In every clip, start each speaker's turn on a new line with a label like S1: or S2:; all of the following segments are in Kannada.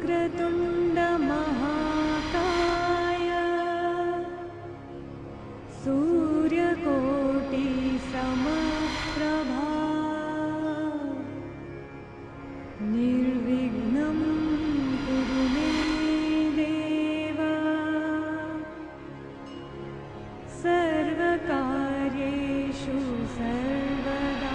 S1: वक्रतुण्ड महाकाय सूर्यकोटि समप्रभा निर्विघ्नं कुरु मे देव सर्वकार्येषु सर्वदा।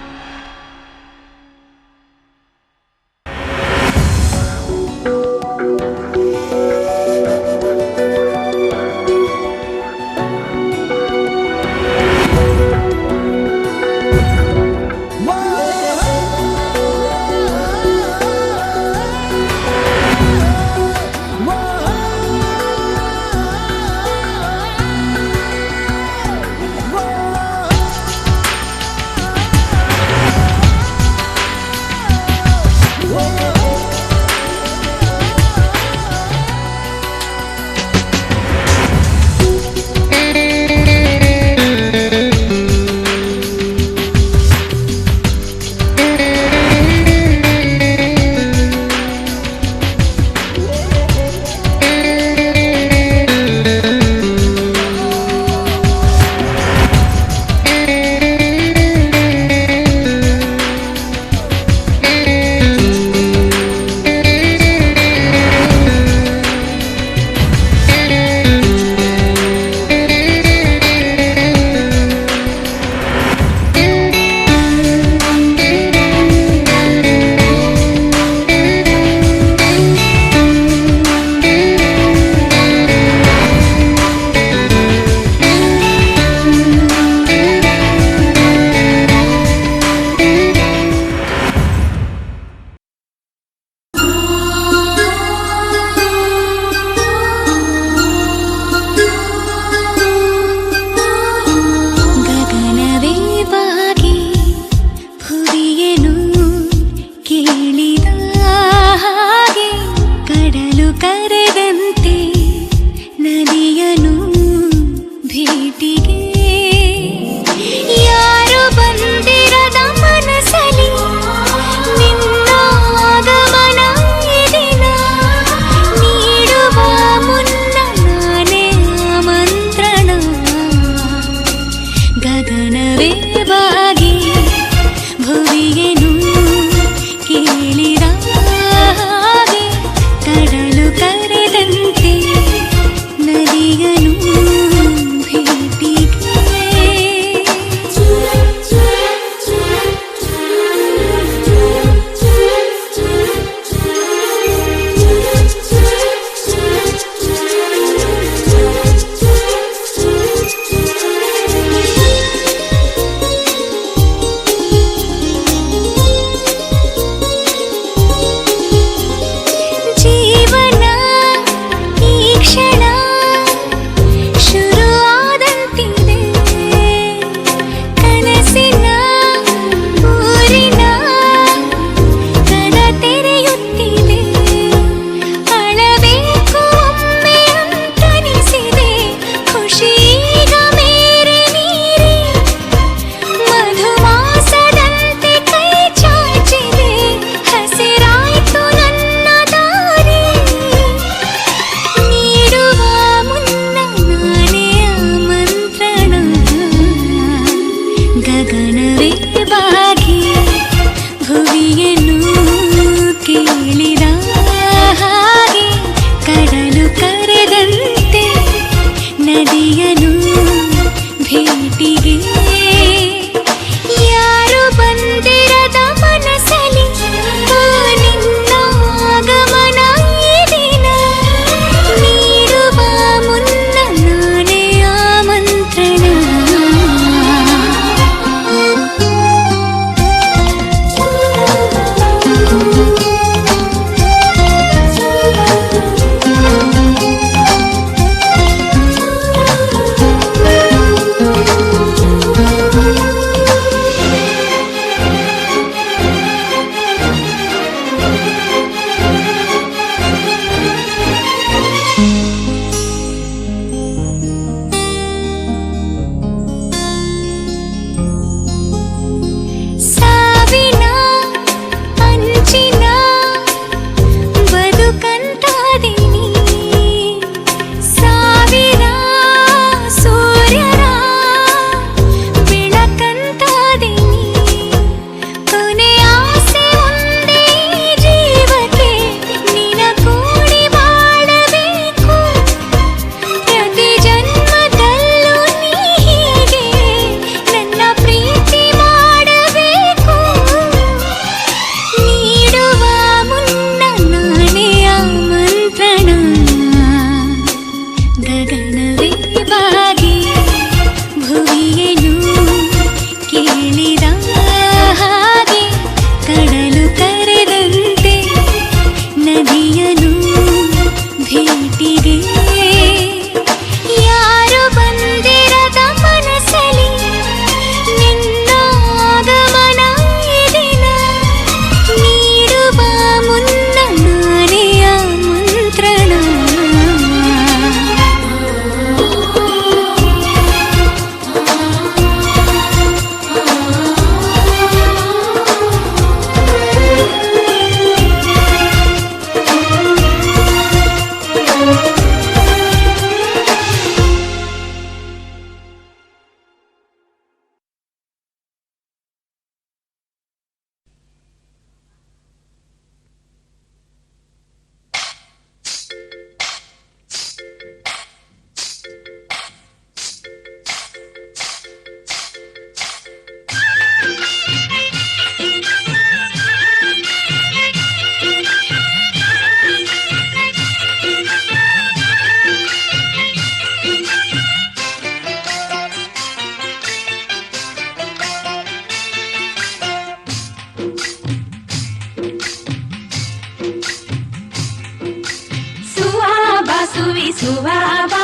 S2: ಸುವಿ ಸುವಾಬಾ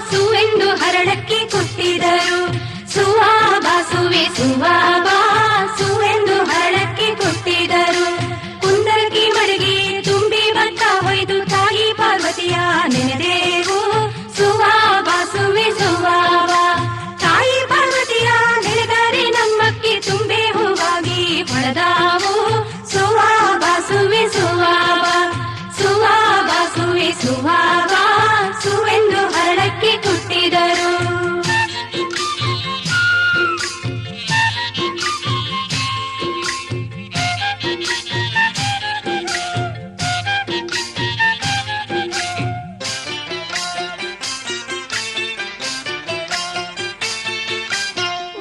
S2: ಸುವೆಂದು ಹರಳಕ್ಕೆ ಕೊಟ್ಟಿದರು. ಸುವಾಬಾ ಸುವಿ ಸುವಾಬಾ ಸುವೆಂದು ಹರಳಕ್ಕೆ ಕೊಟ್ಟಿದರು. ಕುಂದರಗಿ ಮಡಗಿ ತುಂಬಿ ಭತ್ತ ಹೊಯ್ದು ತಾಯಿ ಪಾರ್ವತಿಯ ನೆನೆದೇವು. ಸುವಾಬಾ ಸುವಿ ಸುವಾಬಾ ತಾಯಿ ಪಾರ್ವತಿಯ ನೆನೆದರೆ ನಮ್ಮಕ್ಕಿ ತುಂಬೆ ಹೂವಾಗಿ ಹೊಳೆದಾವು. ಸುವಾಬಾ ಸುವಿ ಸುವಾಬಾ ಸುವಾಬಾ ಸುವಿ ಸುವಾಬಾ ಸುವೆಂದು ಹರಳಕ್ಕೆ ಕೊಟ್ಟಿದರು.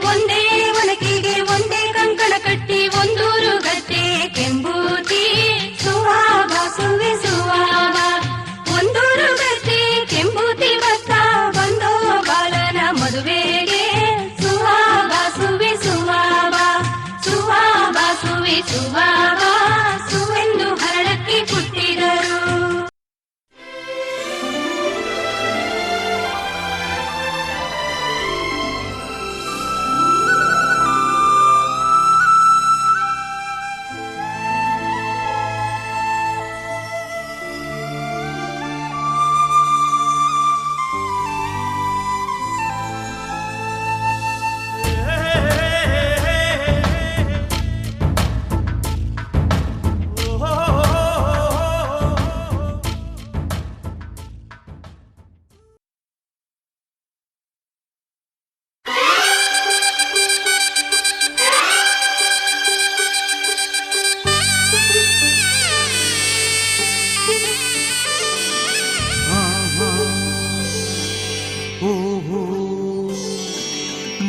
S2: ಒಂದೇ ಒನಕೆಗೆ ಒಂದೇ ಕಂಕಣ ಕಟ್ಟಿ ಒಂದೂರು ಗದ್ದೆ ಕೆಂಬೂತಿ. ಸುವಾಬಾ ಸುವಿ ಸುವಾಬಾ ಒಂದೂರು ಗದ್ದೆ ಕೆಂಬೂತಿ ಭತ್ತ ಬಂದೋ ಬಾಲನ ಮದುವೆಗೆ. ಸುವಾಬಾ ಸುವಿ ಸುವಾಬಾ ಸುವಾಬಾ ಸುವಿ ಸುವಾಬಾ ಸುವೆಂದು ಹರಳಕ್ಕೆ ಕೊಟ್ಟಿದರು.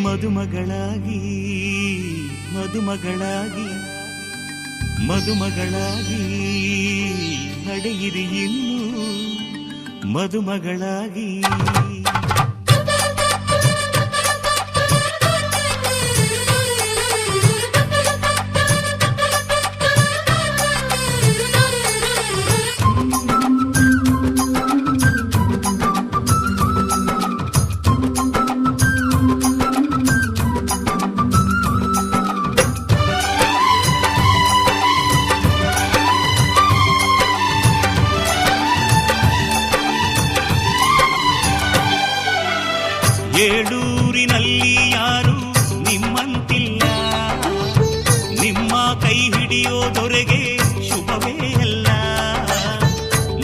S3: ಮದುಮಗಳಾಗಿ ಮದುಮಗಳಾಗಿ ಮದುಮಗಳಾಗಿ ನಡೆಯಿರಿ ಇನ್ನು ಮದುಮಗಳಾಗಿ. ಏಳೂರಿನಲ್ಲಿ ಯಾರು ನಿಮ್ಮಂತಿಲ್ಲ, ನಿಮ್ಮ ಕೈ ಹಿಡಿಯೋದೊರೆಗೆ ಶುಭವೇ ಅಲ್ಲ.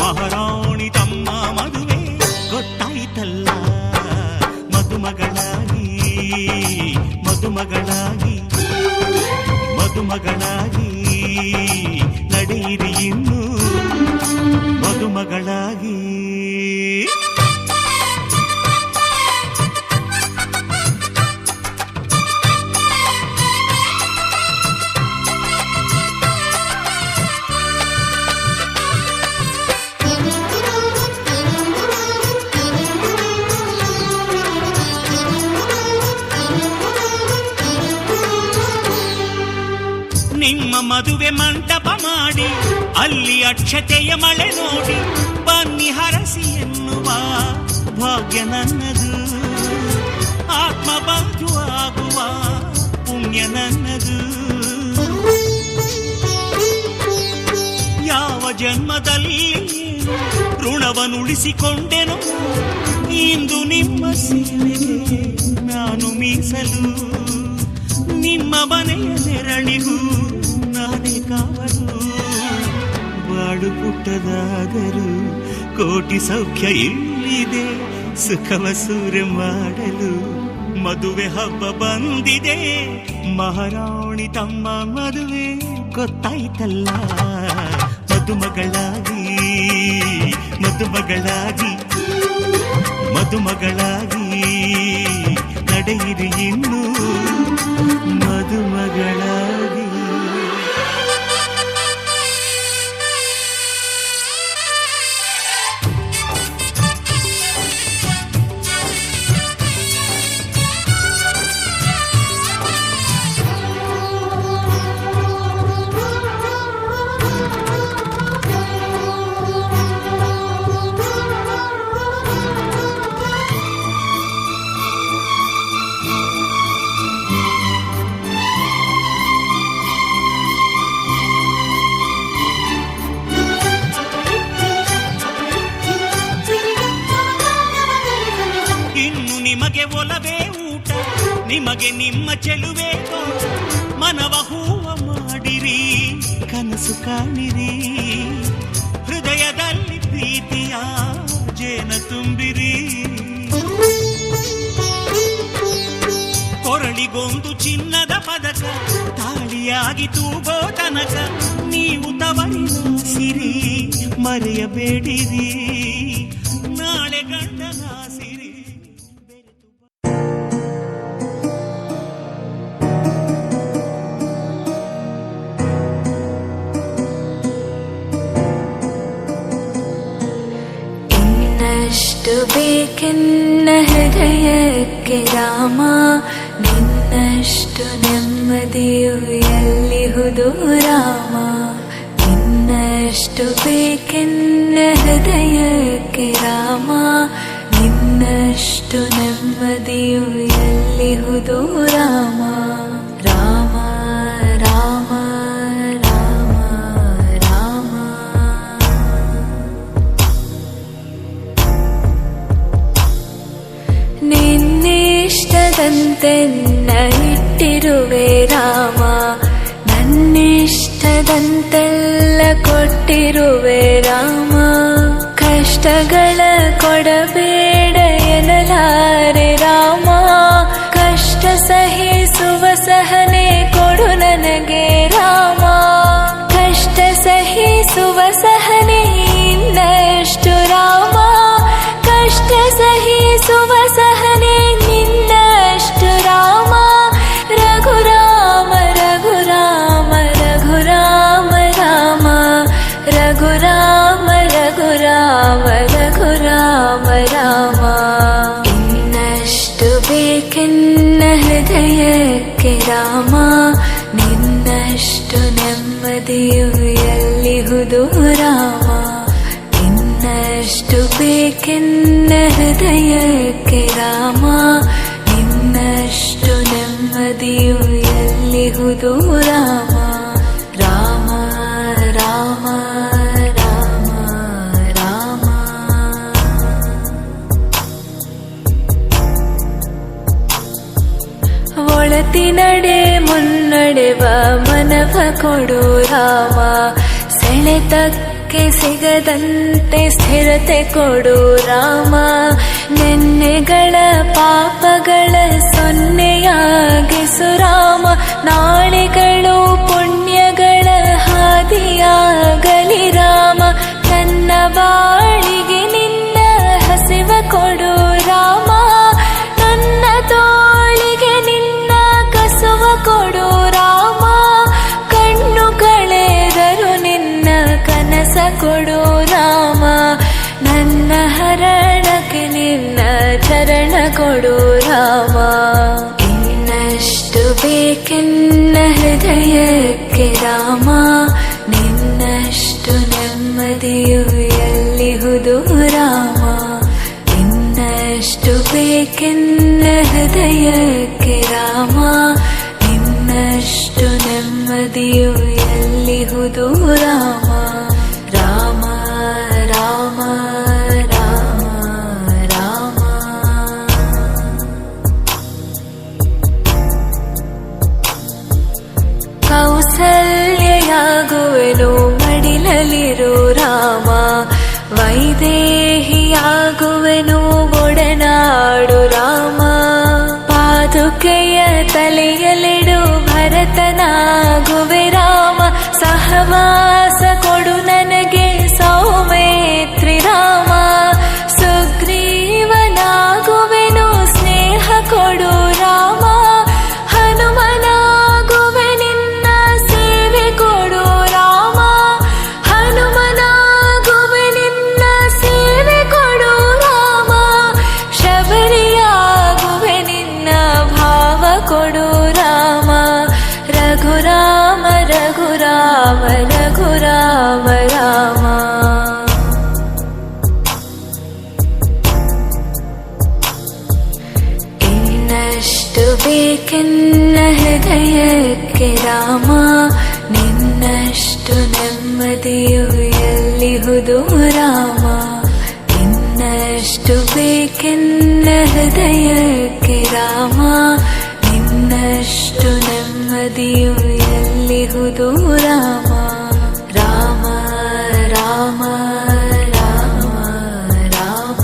S3: ಮಹಾರಾಣಿ ತಮ್ಮ ಮದುವೆ ಗೊತ್ತಾಯ್ತಲ್ಲ, ಮದುಮಗಳಾಗಿ ಮದುಮಗಳಾಗಿ ಮದುಮಗಳಾಗಿ ನಡೆಯಿರಿ ಇನ್ನು ಮದುಮಗಳಾಗಿ. ನಿಮ್ಮ ಮದುವೆ ಮಂಟಪ ಮಾಡಿ ಅಲ್ಲಿ ಅಕ್ಷತೆಯ ಮಳೆ ನೋಡಿ ಬನ್ನಿ ಹರಸಿ ಎನ್ನುವ ಭಾಗ್ಯ ನನ್ನದು. ಆತ್ಮಬಂಧು ಆಗುವ ಪುಣ್ಯ ನನ್ನದು. ಯಾವ ಜನ್ಮದಲ್ಲಿ ಋಣವನ್ನುಳಿಸಿಕೊಂಡೆನೋ ಇಂದು ನಿಮ್ಮ ಸೇವೆಗೆ ನಾನು ಮೀಸಲು. ನಿಮ್ಮ ಮನೆಯ ನೆರಳಿಗೂ ನಾನೇ ಕಾವಲು. ಬಾಳು ಪುಟ್ಟದಾದರೂ ಕೋಟಿ ಸೌಖ್ಯ ಇಲ್ಲಿದೆ, ಸುಖವ ಸೂರೆ ಮಾಡಲು ಮದುವೆ ಹಬ್ಬ ಬಂದಿದೆ. ಮಹಾರಾಣಿ ತಮ್ಮ ಮದುವೆ ಗೊತ್ತಾಯ್ತಲ್ಲ, ಮದುಮಗಳಾಗಿ ಮದುಮಗಳಾಗಿ ಮದುಮಗಳಾಗಿ ನಡೆಯಿರಿ ಇನ್ನು ಮದುಮಗಳಾಗಿ. ನಿಮಗೆ ನಿಮ್ಮ ಚೆಲುವೆ ಮನವ ಹೂವ ಮಾಡಿರಿ, ಕನಸು ಕಾಣಿರಿ, ಹೃದಯದಲ್ಲಿ ಪ್ರೀತಿಯ ಜೇನ ತುಂಬಿರಿ. ಕೊರಳಿಗೊಂದು ಚಿನ್ನದ ಪದಕ ತಾಳಿಯಾಗಿ ತೂಗೋ ತನಕ ನೀವು ತವರಿನ ಸಿರಿ ಮರೆಯಬೇಡಿರಿ, ನಾಳೆ ಗಂಡನ ಸಿರಿ.
S4: ಇನ್ನಷ್ಟು ಬೇಕೆನ್ನ ಹೃದಯಕ್ಕೆ ರಾಮ, ನಿನ್ನಷ್ಟು ನೆಮ್ಮದಿಯು ಎಲ್ಲಿಹುದು ರಾಮ. ಇನ್ನಷ್ಟು ಬೇಕೆನ್ನ ಹೃದಯಕ್ಕೆ ರಾಮ, ನಿನ್ನಷ್ಟು ನೆಮ್ಮದಿಯು ಎಲ್ಲಿಹುದು ರಾಮ. ರಾಮ ರಾಮ ರಾಮ ರಾಮ. ನಿನ್ನಿಷ್ಟದಂತೆನ್ನ ಇಟ್ಟಿರುವೆ ರಾಮ, ನನ್ನಿಷ್ಟದಂತೆಲ್ಲ ಕೊಟ್ಟಿರುವೆ ರಾಮ. ಕಷ್ಟಗಳ ಕೊಡಬೇಡ ಎನ್ನಲಾರೆ ರಾಮ, ಕಷ್ಟ ಸಹಿಸುವ ಸಹನೆ ಕೊಡು ನನಗೆ ರಾಮ. ಕಷ್ಟ ಸಹಿಸುವ ಸಹನೆ ಇನ್ನಷ್ಟು ರಾಮ, ಕಷ್ಟ ಸಹಿಸುವ ಸಹನೆ ನಿನ್ನಷ್ಟು ರಾಮ. ರಘುರಾಮ ರಘುರಾಮ ರಘುರಾಮ ರಾಮ, ರಘುರಾಮ ರಘುರಾಮ ರಘುರಾಮ ರಾಮ. ಇನ್ನಷ್ಟು ಬೇಕೆನ್ನ ಹೃದಯಕ್ಕೆ ರಾಮ, ನಿನ್ನಷ್ಟು ನೆಮ್ಮದಿಯು ಎಲ್ಲಿಹುದು ರಾಮ. ಇನ್ನಷ್ಟು ಬೇಕೆನ್ನ ಹೃದಯಕ್ಕೆ ರಾಮ, ನಿನ್ನಷ್ಟು ನೆಮ್ಮದಿಯು ಎಲ್ಲಿಹುದು ರಾಮ. ರಾಮ ರಾಮ ರಾಮ ರಾಮ. ಒಳತಿನಡೆ ಮುನ್ನಡೆವ ಮನವ ಕೊಡು ರಾಮ, ಸೆಳೆತಕ್ಕೆ ಸಿಗದಂತೆ ಸ್ಥಿರತೆ ಕೊಡು ರಾಮ. ನೆನ್ನೆಗಳ ಪಾಪಗಳ ಸೊನ್ನೆಯಾಗಿಸು ರಾಮ, ನಾಳೆಗಳು ಪುಣ್ಯಗಳ ಹಾದಿಯಾಗಲಿ ರಾಮ. ನನ್ನ ಬಾಳಿಗೆ ನಿನ್ನ ಹಸಿವ ಕೊಡು ರಾಮ, ನನ್ನ ತೋಳಿಗೆ ನಿನ್ನ ಕಸುವ ಕೊಡು ರಾಮ. ಕಣ್ಣು ಕಳೆದರು ನಿನ್ನ ಕನಸ ಕೊಡು ರಾಮ, ನನ್ನ ಹರಣಕ್ಕೆ ನಿನ್ನ ಚರಣ ಕೊಡು ರಾಮ. ಇನ್ನಷ್ಟು ಬೇಕೆನ್ನ ಹೃದಯಕ್ಕೆ ರಾಮ, ನಿನ್ನಷ್ಟು ನೆಮ್ಮದಿಯು ಎಲ್ಲಿಹುದು ರಾಮ. ಇನ್ನಷ್ಟು ಬೇಕೆನ್ನ ಹೃದಯಕ್ಕೆ ರಾಮ, ನಿನ್ನಷ್ಟು ನೆಮ್ಮದಿಯು ಎಲ್ಲಿಹುದು ರಾಮ. ರಾಮ ರಾಮ ರಾಮ ರಾಮ. ಕೌಸಲ್ಯಯಾಗುವೆನು ಮಡಿಲಲಿರು ರಾಮ, ವೈದೇಹಿಯಾಗುವೆನು ಒಡನಾಡು ರಾಮ. ಪಾದುಕೆಯ ತಲೆಯಲಿಡು ಭರತನಾಗುವೆ ರಾಮ, ಸಹವಾಸ ಕೊಡು ನನಗೆ ಸೌಮೇತ್ರಿ ರಾಮ. ಸುಗ್ರೀವನಾಗುವೆನು ಸ್ನೇಹ ಕೊಡು ರಾಮ, ಹನುಮನಾಗುವೆ ನಿನ್ನ ಸೇವೆ ಕೊಡು ರಾಮ. ಹನುಮನಾಗುವೆ ನಿನ್ನ ಸೇವೆ ಕೊಡು ರಾಮ, ಶಬರಿಯಾಗುವೆ ನಿನ್ನ ಭಾವ ಕೊಡು ರಾಮ. ರಘುರಾಮ ರಘುರಾಮ ರಘುರಾಮ ರಾಮ. ಇನ್ನಷ್ಟು ಬೇಕೆನ್ನ ಹೃದಯಕ್ಕೆ ರಾಮ, ನಿನ್ನಷ್ಟು ನೆಮ್ಮದಿಯು ಎಲ್ಲಿಹುದು ರಾಮ. ಇನ್ನಷ್ಟು ಬೇಕೆನ್ನ ಹೃದಯಕ್ಕೆ ರಾಮ, ಇನ್ನಷ್ಟು ನೆಮ್ಮದಿಯು ಎಲ್ಲಿಹುದು ರಾಮ ರಾಮ ರಾಮ ರಾಮ ರಾಮ.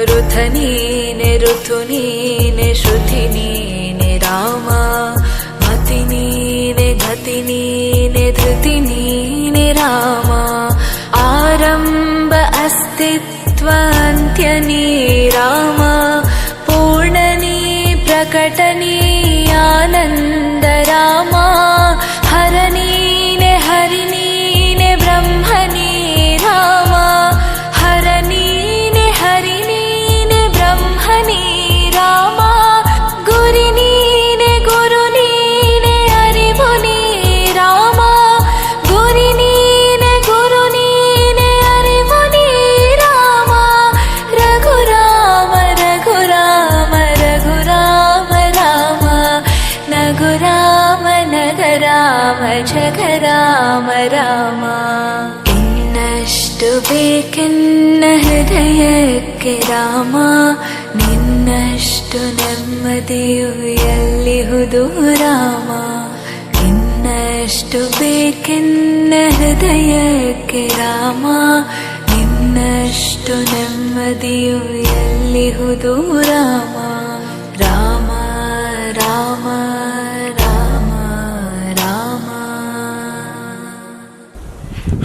S4: ಋಥ ನೀನೆ ಋತು ನೀನೆ ಶ್ರುತಿ ನೀನೆ ರಾಮ ಮತಿ ನೀನೆ ಗತಿ ನೀನೆ ಧೃತಿ ನೀನೆ ರಾಮ. ಆರಂಭ ಅಸ್ತಿತ್ವ ಅಂತ್ಯ ನೀ ರಾಮ ಪೂರ್ಣನೀ ಪ್ರಕಟನೀ ಆನಂದ ರಾಮ. ಹರ ನೀನೆ ಹರಿ ನೀನೆ ಬ್ರಹ್ಮ ನೀ ರಾಮ ಹರ ನೀನೆ ಹರಿ ನೀನೆ ಬ್ರಹ್ಮ ನೀ ರಾಮ. ಗುರಿ ನೀನೆ ಗುರು ನೀನೆ ಅರಿವು ನೀ ರಾಮ ಗುರಿ ನೀನೆ ಗುರು ನೀನೆ ಅರಿವು ನೀ ರಾಮ. ರಘುರಾಮ ರಘುರಾಮ ರಘುರಾಮ ರಾಮ ನಗುರಾಮ ನಗರಾಮ ಜಗರಾಮ ರಾಮ. ಇನ್ನಷ್ಟು ಬೇಕೆನ್ನ ಹೃದಯಕ್ಕೆ ರಾಮ ನಿನ್ನಷ್ಟು ನೆಮ್ಮದಿಯು ಎಲ್ಲಿಹುದು ರಾಮ. ಇನ್ನಷ್ಟು ಬೇಕೆನ್ನ ಹೃದಯಕ್ಕೆ Rama ನಿನ್ನಷ್ಟು ನೆಮ್ಮದಿಯು ಎಲ್ಲಿಹುದು Rama Rama Rama Rama Rama.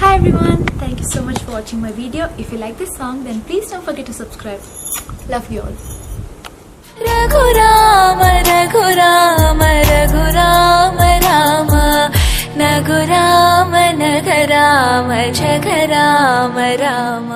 S5: Hi everyone, thank you so much for watching my video. If you like this song then please don't forget to subscribe. Love you all.
S4: Raghurama Raghurama Raghurama Rama ನಗುರಾಮ ನಗರಾಮ ಜಗರಾಮ Rama.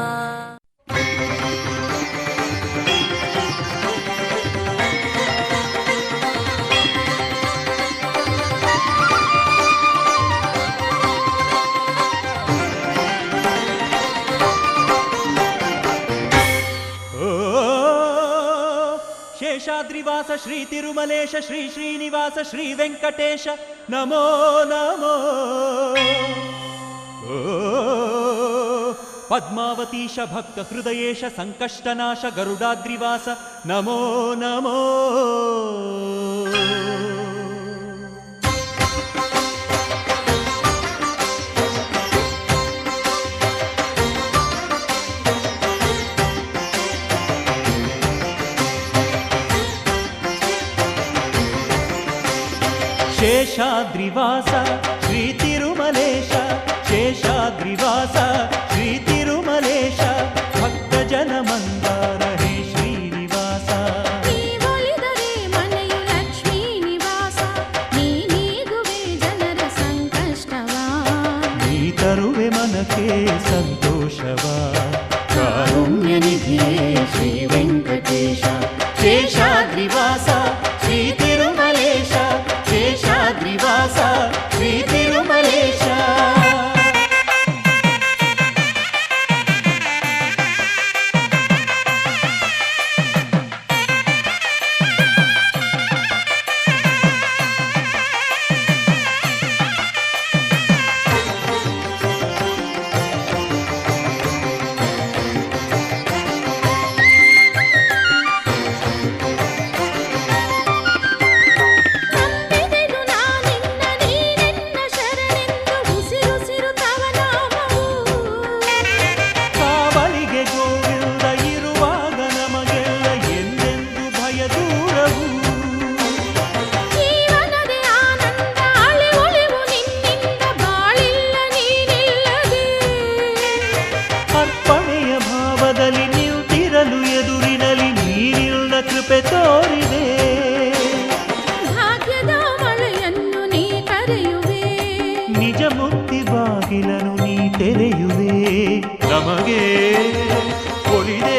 S3: ಶೇಷಾದ್ರಿವಾಸ Shri Tirumalesha Shri Srinivasa Shri Venkatesha ನಮೋ ನಮೋ. ಪದ್ಮಾವತೀಶ ಭಕ್ತ ಹೃದಯೇಶ ಸಂಕಷ್ಟನಾಶ ಗರುಡಾದ್ರಿವಾಸ ನಮೋ ನಮೋ. ಶೇಷಾದ್ರಿವಾಸ ಶ್ರೀ ತಿರುಮಲೇಶ ಶೇಷಾದ್ರಿವಾಸ ಶ್ರೀ ತಿರುಮಲೇಶ ಭಕ್ತ ಜನ ಮಂದಾರ ಹೇ ಶ್ರೀನಿವಾಸ.
S2: ನೀವೊಲಿದರೆ ಮನೆಯು ಲಕ್ಷ್ಮೀ ನಿವಾಸ ನೀ ನೀಗುವೆ ಜನರ ಸಂಕಷ್ಟವ
S3: ನೀ ತರುವೆ ಮನಕ್ಕೆ ಸಂತೋಷವ ಕಾರುಣ್ಯ ನಿಧಿಯೇ ಶ್ರೀ ವೆಂಕಟೇಶ. ಶೇಷಾದ್ರಿವಾಸ ಶ್ರೀ ತಿರುಮಲೇಶ ಶೇಷಾದ್ರಿವಾಸ ಶ್ರೀ ತಿರುಮಲೇಶ. ನಮಗೆ ಒಲಿದೆ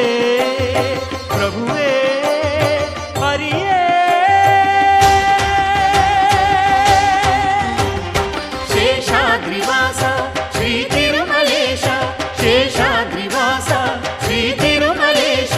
S3: ಪ್ರಭುವೇ ಹರಿಯೇ. ಶೇಷಾದ್ರಿವಾಸ ಶ್ರೀ ತಿರುಮಲೇಶ ಶೇಷಾದ್ರಿವಾಸ ಶ್ರೀ ತಿರುಮಲೇಶ.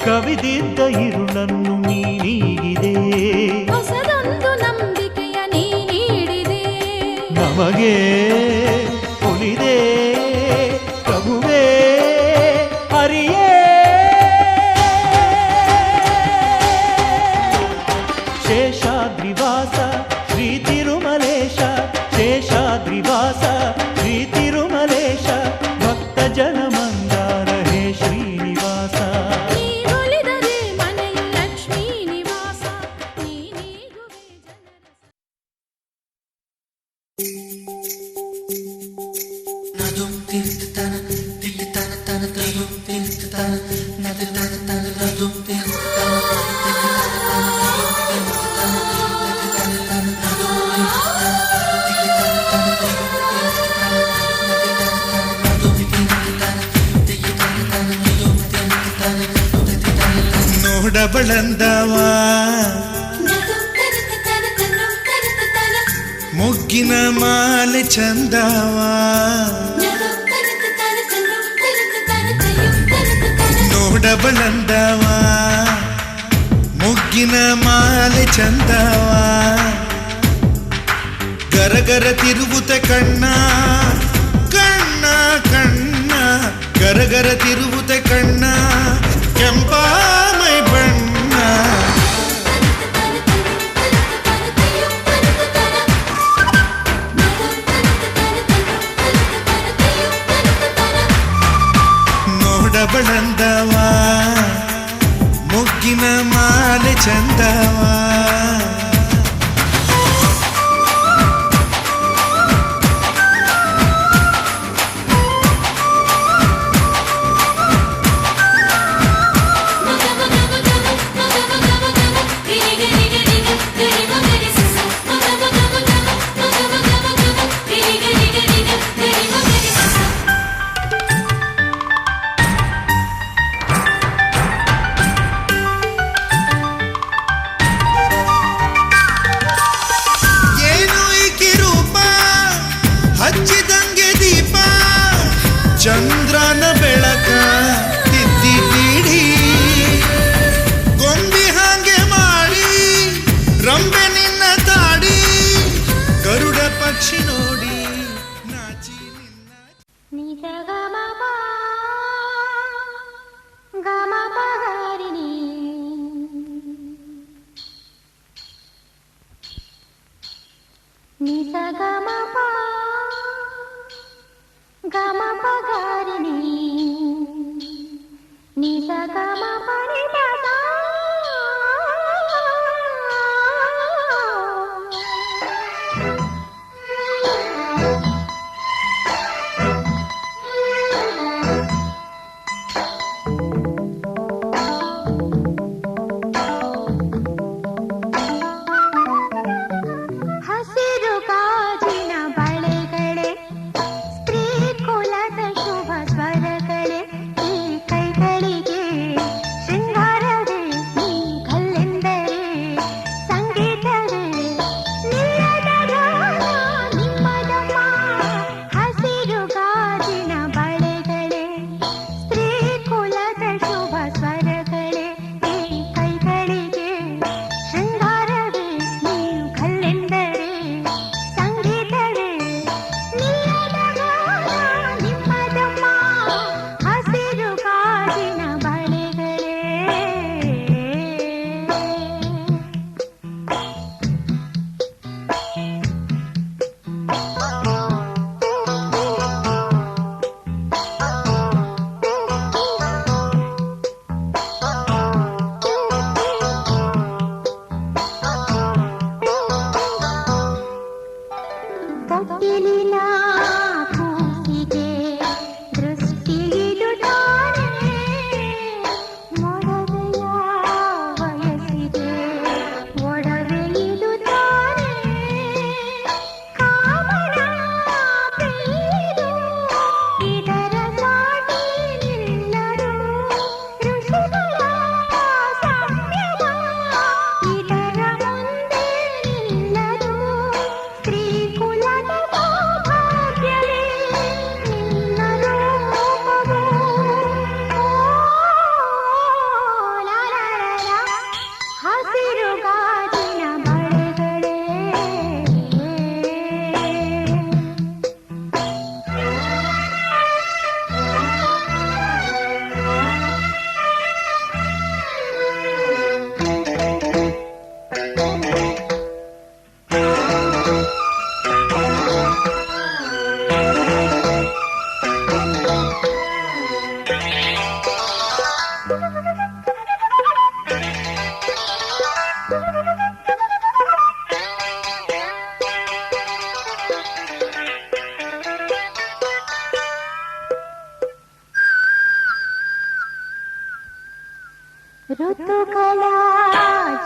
S3: ಕವಿದಿದ್ದ ಇರುಳನ್ನು ನೀಗಿದೆ,
S2: ಹೊಸದೊಂದು ನಂಬಿಕೆಯ ನೀ ನೀಡಿದೆ.
S3: ನಮಗೆ ಒಲಿದೆ ಪ್ರಭುವೇ ಹರಿಯೇ. ಶೇಷಾದ್ರಿವಾಸ ಶ್ರೀ ತಿರುಮಲೇಶ, ಶೇಷಾದ್ರಿವಾಸ ಶ್ರೀ ತಿರುಮಲೇಶ, ಭಕ್ತ ಜನ ಮಂದಾರ ಹೇ ಶ್ರೀನಿವಾಸ.
S2: ನೀ ಒಲಿದರೆ ಮನೆಯು ಲಕ್ಷ್ಮೀ ನಿವಾಸ, ನೀ ನೀಗುವೆ
S6: ನೋಡಬಳಂದವ ಮೊಗ್ಗಿನ ಮಾಲೆ ಚಂದವ, ನೋಡಬಳಂದವ ಮೊಗ್ಗಿನ ಮಾಲೆ ಚಂದವ, ಗರಗರ ತಿರುಗುತ್ತ ಕಣ್ಣ ಕಣ್ಣ ಕಣ್ಣ, ಗರಗರ ತಿರುಗುತ್ತ ಕಣ್ಣ ಕೆಂಪಾಮೈ ಬಣ್ಣ. ನೋಡಬಳಂದವ ಮೊಗ್ಗಿನ ಮಾಲೆ ಚಂದವ. ಚಂದ್ರನ ಬೆಳಕ ತಿದ್ದಿ ತೀಡಿ ಗೊಂಬಿ ಹಾಗೆ ಮಾಡಿ ರಂಬೆ ನಿನ್ನ ತಾಡಿ, ಗರುಡ ಪಕ್ಷಿ ನೋಡಿ ನಾಚಿ ನಿನ್ನ.
S2: ನಿಜ ಗಮ ಗಮ ಪಗಾರಿಣಿ, ನಿಜ ಗಮ ಗಮ ಪಗಾರಿಣಿ, ನಿಜ ಗಮ ಪರಿ ಪದ. ಹಸಿರು ಕಾಜಿನ ಬಳೆಗಳೇ, ಸ್ತ್ರೀ ಕುಲದ ಶುಭ ಸ್ವರಗಳೇ, ಈ ಕೈಗಳಿಗೆ ಶೃಂಗಾರ ಋತುಗಳ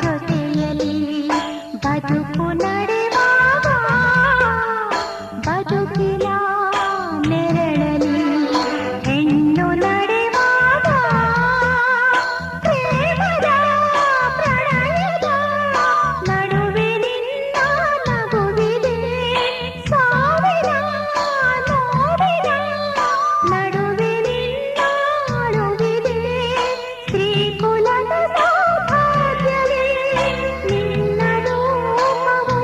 S2: ಜೊತೆಯಲ್ಲಿ ಬದುಕು ನಡೆವಾಗ ಬದುಕಿನ ನೆರಳಲಿ ಹೆಣ್ಣು ನಡೆವಾಗ ಪ್ರೇಮದ ಪ್ರಣಯದ ನಡುವೆ ನಿನ್ನ ನಗುವಿದೆ ಸಾವಿರ ನೋವಿನ ನಡುವೆ ನಿನ್ನ ಅಳುವಿದೆ ಶ್ರೀಕುಲದ ಸೌಭಾಗ್ಯವೇ ನಿನ್ನ ರೂಪವು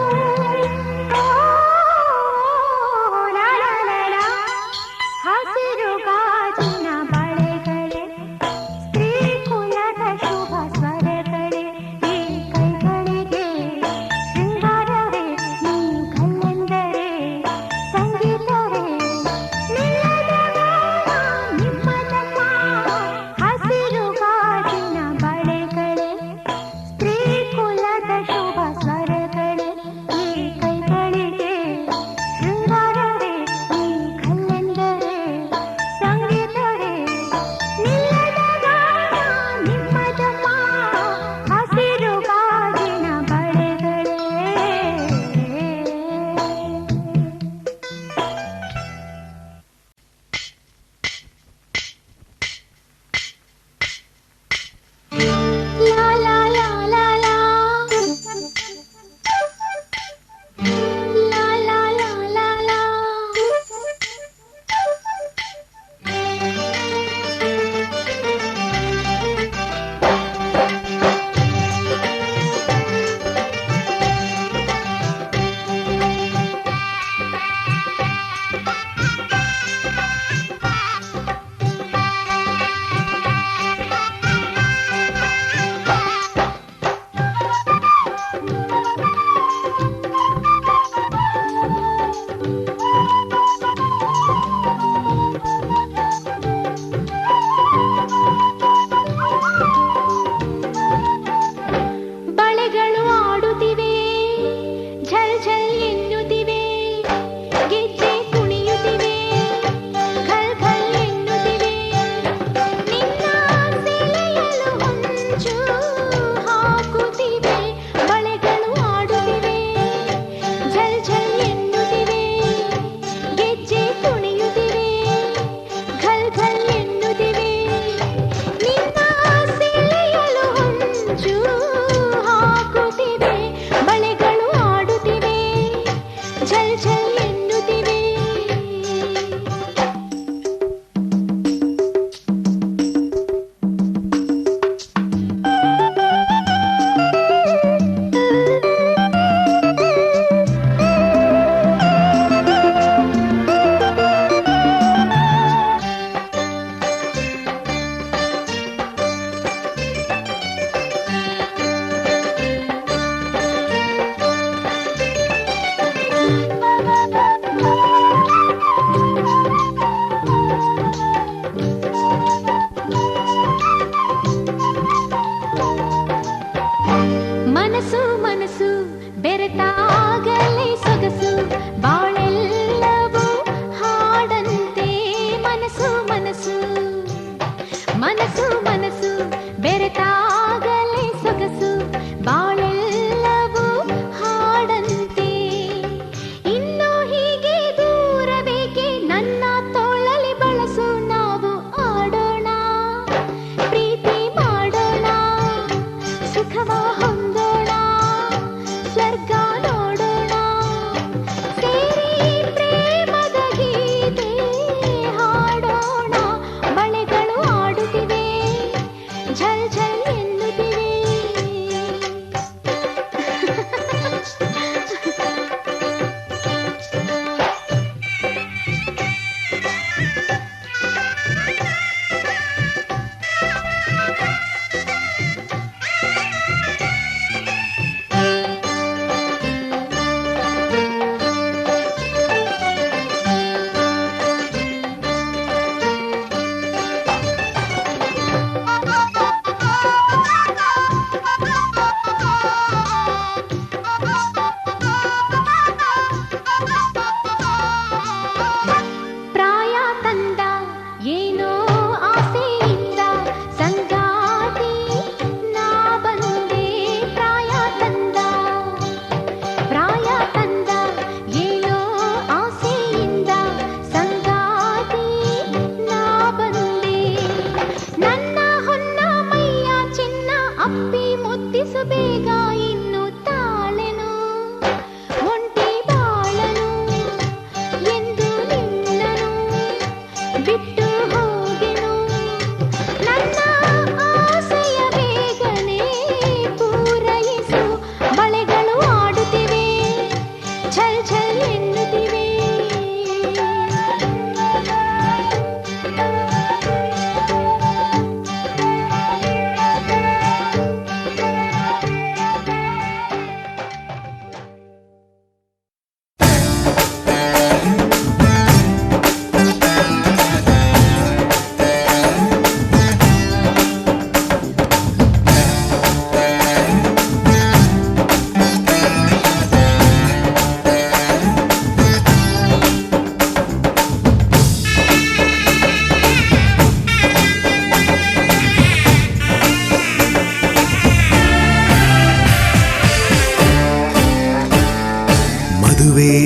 S7: ಮದುವೆ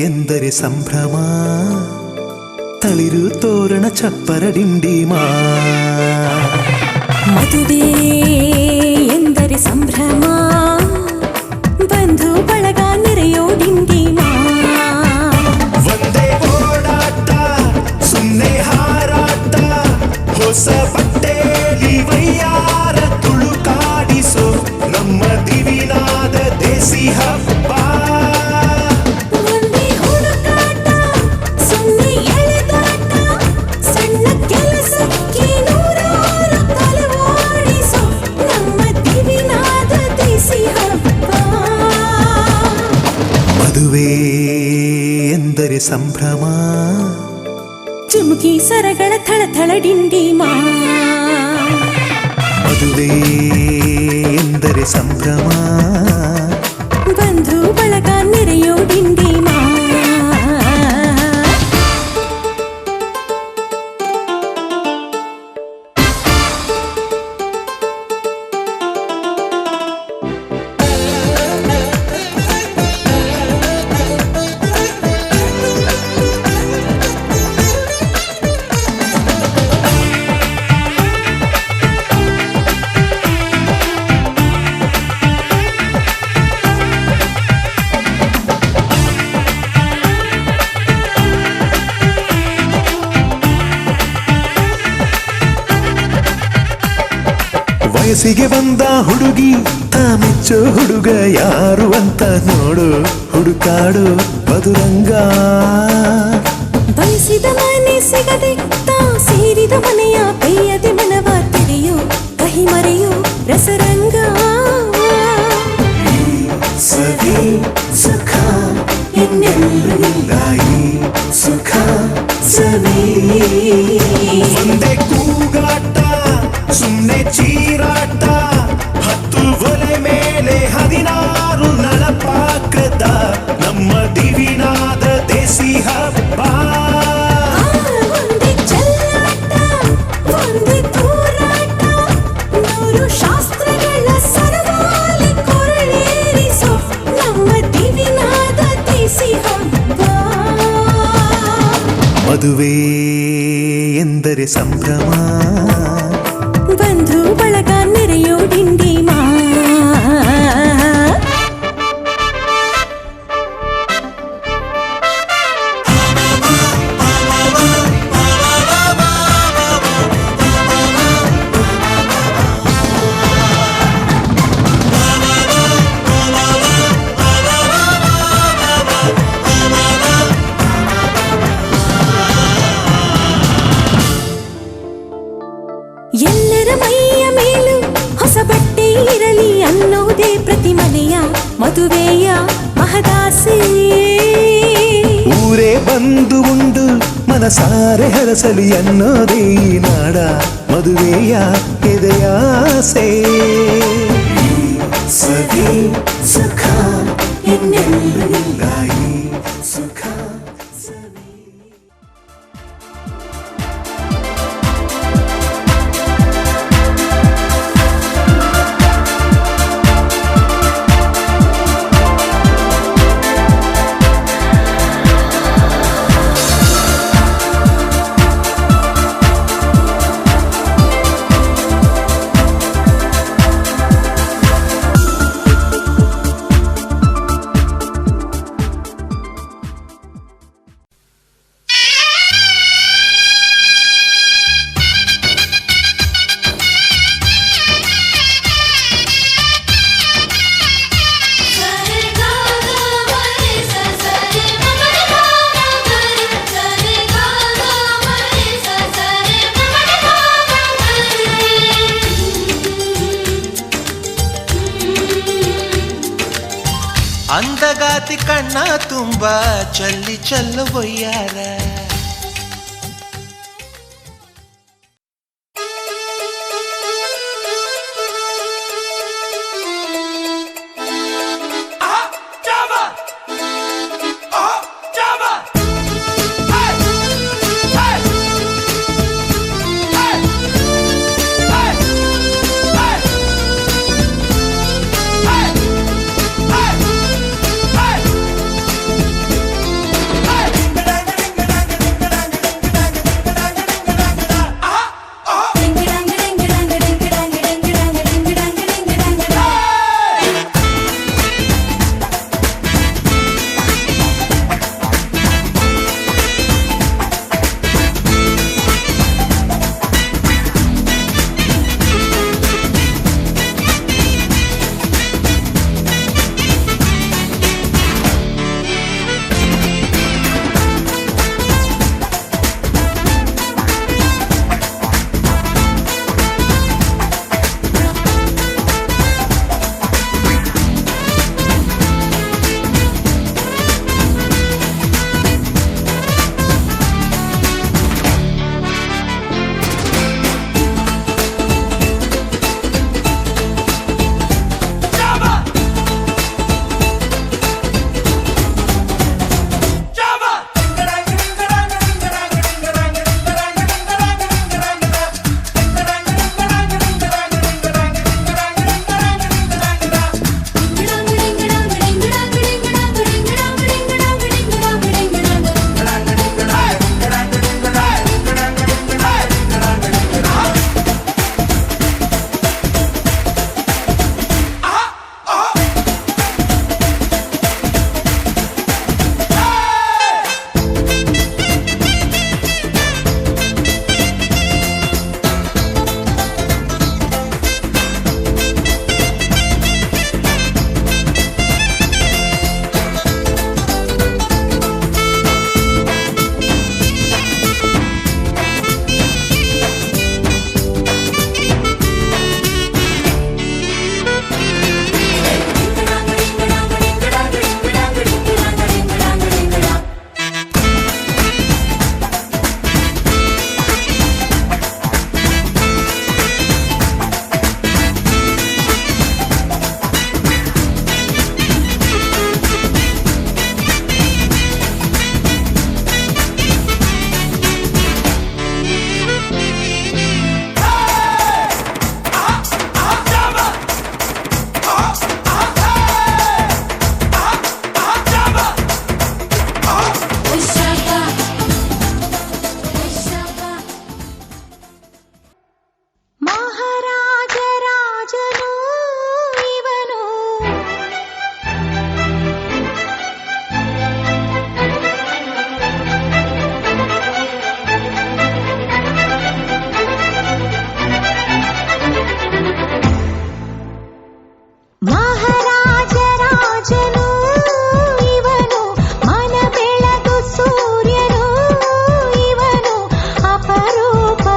S7: ಎಂದರೆ ಸಂಭ್ರಮ, ತಳಿರು ತೋರಣ ಚಪ್ಪರ ಡಿಂಡಿಮಾ.
S1: ಮದುವೆ ಎಂದರೆ ಸಂಭ್ರಮ, ಬಂಧು ಬಳಗ ನೆರೆಯೋ ಡಿಂಡಿಮಾ.
S7: ಒಂದೇ ಓಡಾಟ ಸುಮ್ಮನೆ ಹಾರಾಟ, ಹೊಸ ಬಟ್ಟೆಲಿ ವೈಯಾರ ತುಳುಕಾಡಿಸೋ ನಮ್ಮ ದಿವಿನಾದ ದೇಸಿ ಹಬ್ಬ.
S1: ಒಂದೇ ಹುಡುಕಾಟ ಸುಮ್ಮನೆ ಎಳೆದಾಟ, ಸಣ್ಣ ಕೆಲಸಕ್ಕೆ ನೂರಾರು ತಲೆವಾಡಿಸೋ ನಮ್ಮ ದಿವಿನಾದ ದೇಸಿ ಹಬ್ಬ.
S7: ಮದುವೆ ಎಂದರೆ ಸಂಭ್ರಮ,
S1: ಚುಮುಕಿ ಸರಗಳ ಥಳಥಳ ಡಿಂಡಿಮಾ.
S7: ಮದುವೆ ಎಂದರೆ ಸಂಭ್ರಮ,
S1: ಬಂಧು ಬಳಗ ನೆರೆಯೋ ಡಿಂಡಿಮಾ.
S7: ವಯಸ್ಸಿಗೆ ಬಂದ ಹುಡುಗಿ ಮೆಚ್ಚೋ ಹುಡುಗ ಯಾರು ಅಂತ ನೋಡು, ಹುಡುಕಾಡು ಮಧುರಂಗ.
S1: ಬಯಸಿದ ಮನೆ ಸಿಗದೆ ತಾ ಸೇರಿದ ಮನೆಯ ಬೇಯದೆ ಮನವ ತೆರೆಯೋ ಕಹಿ ಮರೆಯೋ ರಸರಂಗ.
S7: ಸವಿ ಸುಖ ಇನ್ನೆಲ್ಲೂ ಇಲ್ಲ ಈ ಸುಖ ಸವಿ. ಒಂದೇ ಕೂಗಾಟ ಸುಮ್ಮನೆ ಚೀರಾಟ, ಹತ್ತು ಒಲೆ ಮೇಲೆ 16 ನಳಪಾಕದ ನಮ್ಮ ದಿವಿನಾದ ದೇಸಿ ಹಬ್ಬ.
S1: ಒಂದೇ ಚೆಲ್ಲಾಟ ಒಂದೇ ತೂರಾಟ, 100 ಶಾಸ್ತ್ರಗಳ ಸರವಾಲಿ ಕೊರಳೇರಿಸೋ ನಮ್ಮ ದಿವಿನಾದ ದೇಸಿ ಹಬ್ಬ.
S7: ಮದುವೆ ಎಂದರೆ ಸಂಭ್ರಮ,
S1: ಬಂಧು ಬಳಗ ನೆರೆಯೋ ಡಿಂಡಿಮಾ. ಎಲ್ಲರ ಮೈಯ ಮೇಲೂ ಹೊಸ ಬಟ್ಟೆ ಇರಲಿ ಅನ್ನೋದೇ ಪ್ರತಿ ಮನೆಯ ಮದುವೆಯ ಮಹದಾಸೆ.
S7: ಊರೇ ಬಂದು ಉಂಡು ಮನಸಾರೆ ಹರಸಲಿ ಅನ್ನೋದೇ ಈ ನಾಡ ಮದುವೆಯ ಎದೆಯಾಸೆ. ಸವಿ ಸುಖ ಇನ್ನೆಲ್ಲೂ ಇಲ್ಲ ಈ ಸುಖ ಸವಿ.
S6: ಅಂದಗಾತಿ ಕಣ್ಣ ತುಂಬ ಚಲ್ಲಿ ಚಲ್ಲವೊಯ್ಯಾರ,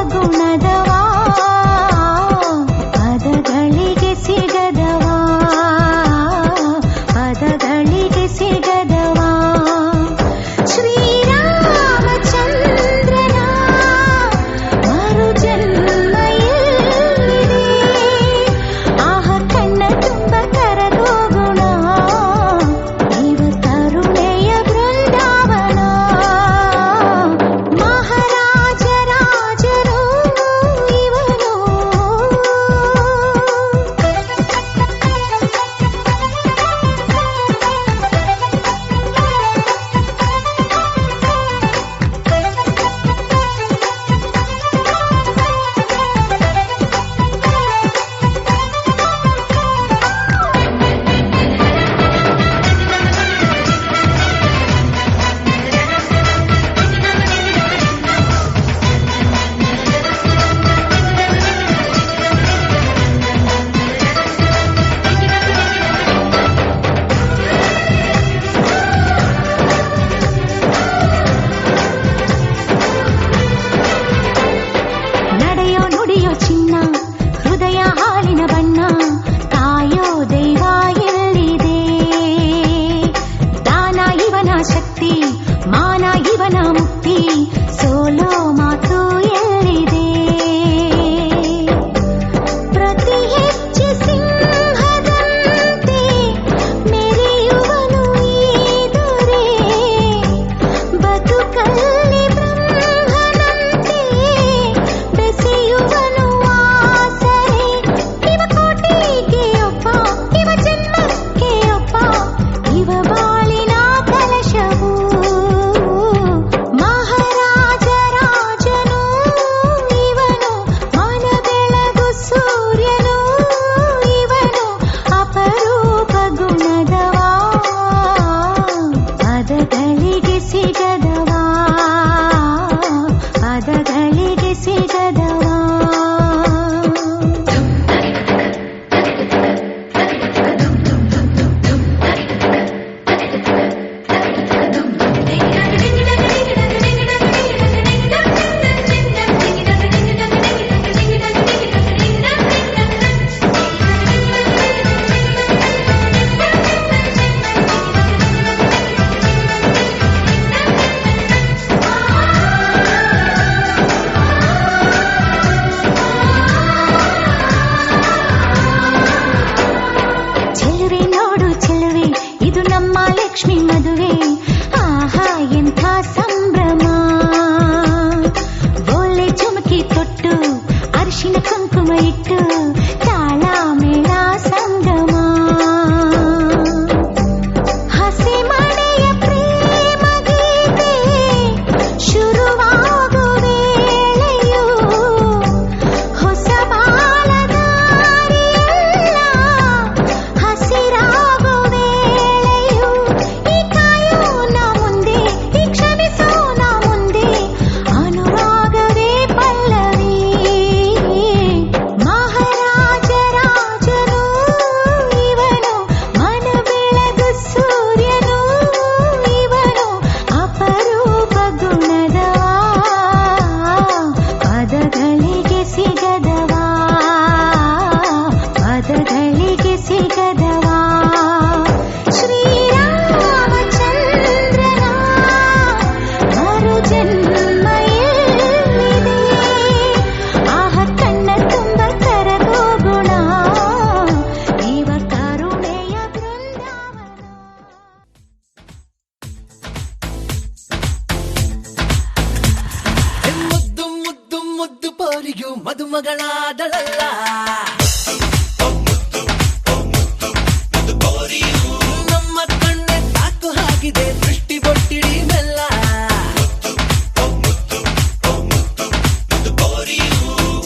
S2: ಗುಣದವಾ ಪದಗಳಿಗೆ ಸಿಗದವಾ ಪದಗಳಿಗೆ ಸಿಗದವಾ ಶ್ರೀರಾಮಚಂದ್ರನ ಮರುಜನ್ಮ ಎಲ್ಲಿದೆ ಆಹ ಕಣ್ಣ ತುಂಬ ಕರಗೋ ಗುಣ ಇವ ಕರುಣೆಯ ಬೃಂದಾವನ ಮಹಾರಾಜ ರಾಜರು ಇವನು ನಡೆಯೋ ನುಡಿಯೋ ಚಿನ್ನ ಹೃದಯ ಹಾಲಿನ ಬಣ್ಣ ಕಾಯೋ ದೈವ ಎಲ್ಲಿದೆ ದಾನ ಇವನ ಶಕ್ತಿ ಮಾನ ಇವನ ಮುಕ್ತಿ ಸೋಲೋ ಮಾತು ಎಲ್ಲಿದೆ ಪ್ರತಿ ಹೆಜ್ಜೆ ಸಿಂಹದಂತೆ ಮೆರೆಯುವನು ಈ ದೊರೆ ಬದುಕಲ್ಲಿ ಬ್ರಹ್ಮನಂತೆ ಬೆಸೆಯುವನು ಆಸರೆ ಇವ ಕೋಟೆಗೆ ಒಬ್ಬ ಇವ ಜನ್ಮಕ್ಕೆ ಒಬ್ಬ ಇವ ಬಾಳಿನ ಕಲಶವು ಮಹಾರಾಜ ರಾಜನು ಇವನು ಮನ ಬೆಳಗು ಸೂರ್ಯನು ಇವನು ಅಪರೂಪ ಗುಣದವಾ ಪದಗಳಿಗೆ ಸಿಗದವಾ ಪದಗಳಿಗೆ ಸಿಗದವಾ ಚೆಲುವೆ ನೋಡು ಚೆಲುವೆ ಇದು ನಮ್ಮ ಲಕ್ಷ್ಮಿ ಮದುವೆ ಆಹಾ ಎಂಥ ಸಂಭ್ರಮ ಬೋಲೆ ಚುಮಕಿ ತೊಟ್ಟು ಅರಿಶಿನ ಕುಂಕುಮ ಇಟ್ಟು ತಾಳ ಮೇಳ ಸಂಗಮ ಹಸಿ ಮನೆಯ ಪ್ರೇಮ ಗೀತೆ ಶುರುವಾಗು ವೇಳೆಯು ಹೊಸ ಬಾಳದಾರಿಯೆಲ್ಲ ಹಸಿರಾಗು ವೇಳೆಯು ಈ ಕಾಯೋ ನಾ ಮುಂದೆ ಈ ಕ್ಷಮಿಸೋ ನಾ ಮುಂದೆ ಅನುರಾಗವೇ ಪಲ್ಲವಿ ಮಹಾರಾಜ ರಾಜನು ಇವನು ಮನ ಬೆಳಗು ಸೂರ್ಯನು ಇವನು ಅಪರೂಪ ಗುಣದವಾ ಪದಗಳಿಗೆ ಸಿಗದವಾ ಪದಗಳಿಗೆ ಸಿಗದವಾ ಶ್ರೀರಾಮಚಂದ್ರನ ಮರುಜನ್ಮ ಎಲ್ಲಿದೆ ಆಹ ಕಣ್ಣ ತುಂಬ ಕರಗೋ ಗುಣ ಇವ ಕರುಣೆಯ ಬೃಂದಾವನ
S8: ಮುದ್ದು ಮುದ್ದು ಮುದ್ದು ಪೋರಿಯು ಮದುಮಗಳಾದಳಲ್ಲ ನಮ್ಮ ಕಣ್ಣೆ ತಾಕು ಹಾಗಿದೆ ದೃಷ್ಟಿ ಬೊಟ್ಟಿಡಿ ಮೆಲ್ಲ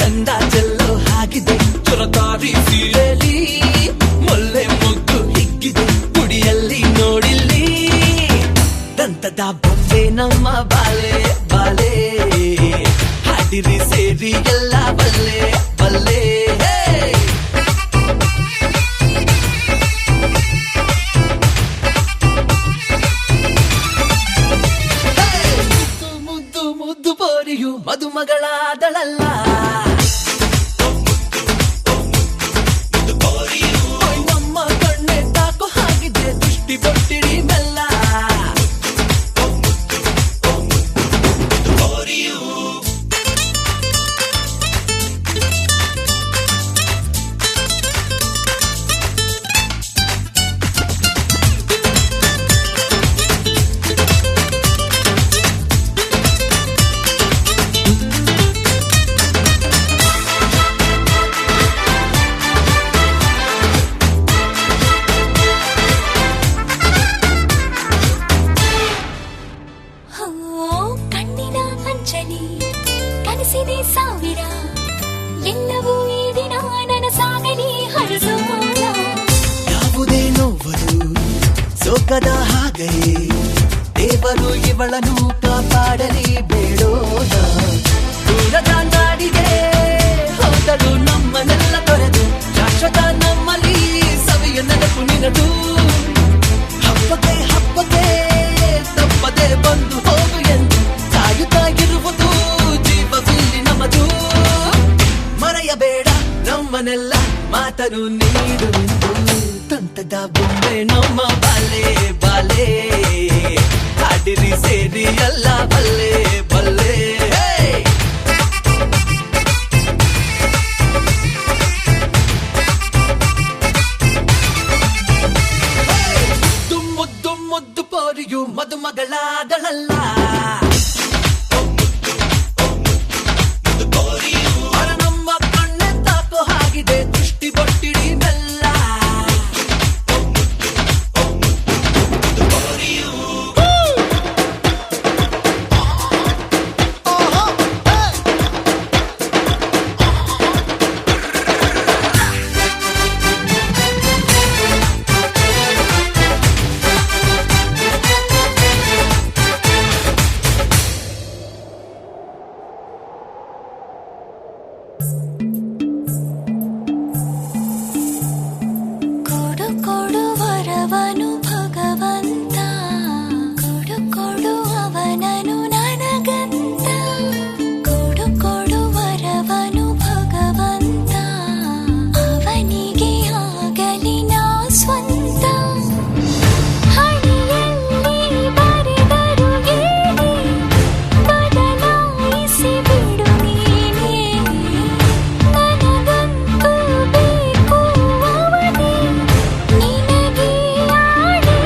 S8: ಚಂದ ಚೆಲ್ಲೋ ಹಾಗಿದೆ ಚೊರತಾರಿ ಸೀರೆಲಿ ಮೊಲ್ಲೆ ಮುದ್ದು ಹಿಗ್ಗಿದೆ ಕುಡಿಯಲ್ಲಿ ನೋಡಿಲ್ಲಿ ದಂತದ ಬೊಂಬೆ ನಮ್ಮ ಬಾಲೆ ಬಾಲೆ ಹಾಡಿರಿ ಸೇರಿ ಎಲ್ಲ ಬಲ್ಲೆ ಬಲ್ಲೆ ಮುದ್ದು ಮುದ್ದು ಮುದ್ದು ಪೋರಿಯು ಮದುಮಗಳಾದ ಬಗಲಾದಳಲ್ಲ ನಮ್ಮ ಕಣ್ಣೆ ತಾಕೋ ಹಾಗಿದೆ ದೃಷ್ಟಿ ಬೊಟ್ಟಿಡಿ ಮೆಲ್ಲ
S4: ಕಣ್ಣಿನ ಅಂಚಲಿ ಕನಸಿದೆ ಸಾವಿರ ಎಲ್ಲವೂ ಈ ದಿನ ನನಸಾಗಲಿ ಹರಿಸೋಣ
S8: ಯಾವುದೇ ನೋವರು ಸೋಕದ ಹಾಗೆಯೇ ದೇವರು ಇವಳನ್ನು ಕಾಪಾಡಲಿ ಬೇಡೋಣ ದೂರದ ನಾಡಿಗೆ ಹೋದಳು ನಮ್ಮನ್ನೆಲ್ಲ ತೊರೆದು ಶಾಶ್ವತ ನಮ್ಮಲ್ಲಿ ಸವಿಯ ನೆನಪು ನಿನದು ಹಬ್ಬಕ್ಕೆ ಹಬ್ಬಕ್ಕೆ ತಪ್ಪದೆ ಬಂದು ಹೋಗು ಎಂದು ಕಾಯುತ್ತಾ ಇರುವುದು ಜೀವವಿಲ್ಲಿ ನಮ್ಮದು ಮರೆಯಬೇಡ ನಮ್ಮನೆಲ್ಲ ಮಾತನು ನೀಡು ತಂತದ ಬೊಮ್ಮೆ ನಮ್ಮ ಬಾಲೆ ಬಾಲೆ ಹಾಡಿರಿ ಸೇರಿ ಎಲ್ಲ ಬಲ್ಲೆ ಬಲ್ಲೆ ಮುದ್ದು ಮುದ್ದು ಪೋರಿಯು ಮದುಮಗಳಾದಳಲ್ಲ ನಮ್ಮ ಕಣ್ಣೆ ತಾಕೋ ಹಾಗಿದೆ ದೃಷ್ಟಿ ಬೊಟ್ಟಿಡಿ ಮೆಲ್ಲ
S4: ಕೊಡು ಕೊಡು ವರವನು ಭಗವಂತ ಕೊಡು ಕೊಡು ಅವನನು ನನಗಂತ ಕೊಡು ಕೊಡು ವರವನು ಭಗವಂತ ಅವನಿಗೆ ಆಗಲಿ ನಾ ಸ್ವಂತ ಹಣಿಯಲ್ಲಿ ಬರೆದರು ಏನೇ ಬದಲಾಯಿಸಿ ಬಿಡು ನೀನೇ ನನಗಂತೂ ಬೇಕು ಅವನೇ ನಿನಗೆ ಆಣೆ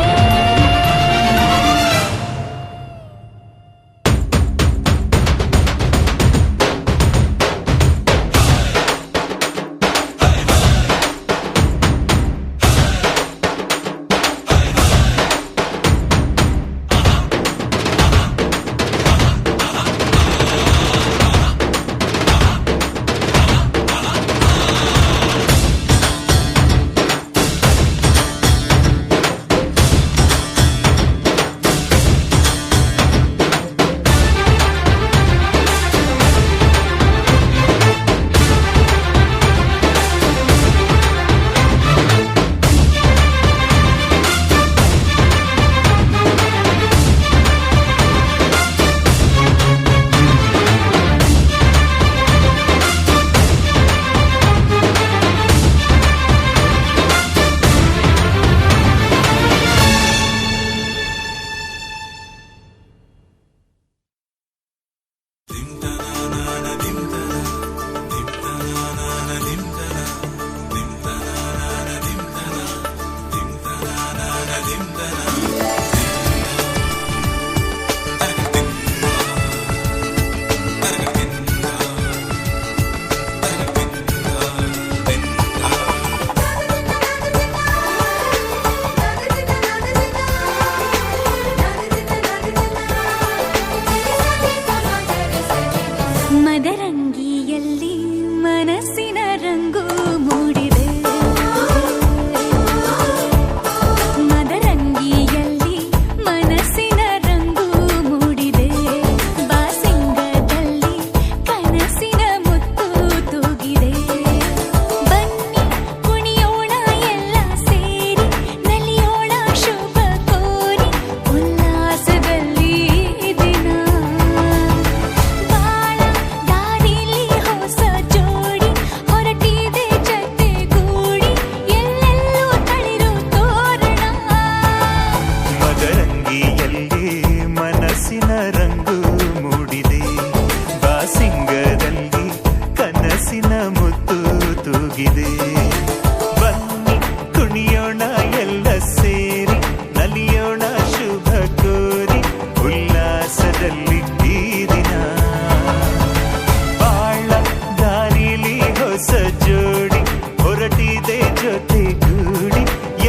S7: ಹೊಸ ಜೋಡಿ ಹೊರಟಿದೆ ಜೊತೆಗೂಡಿ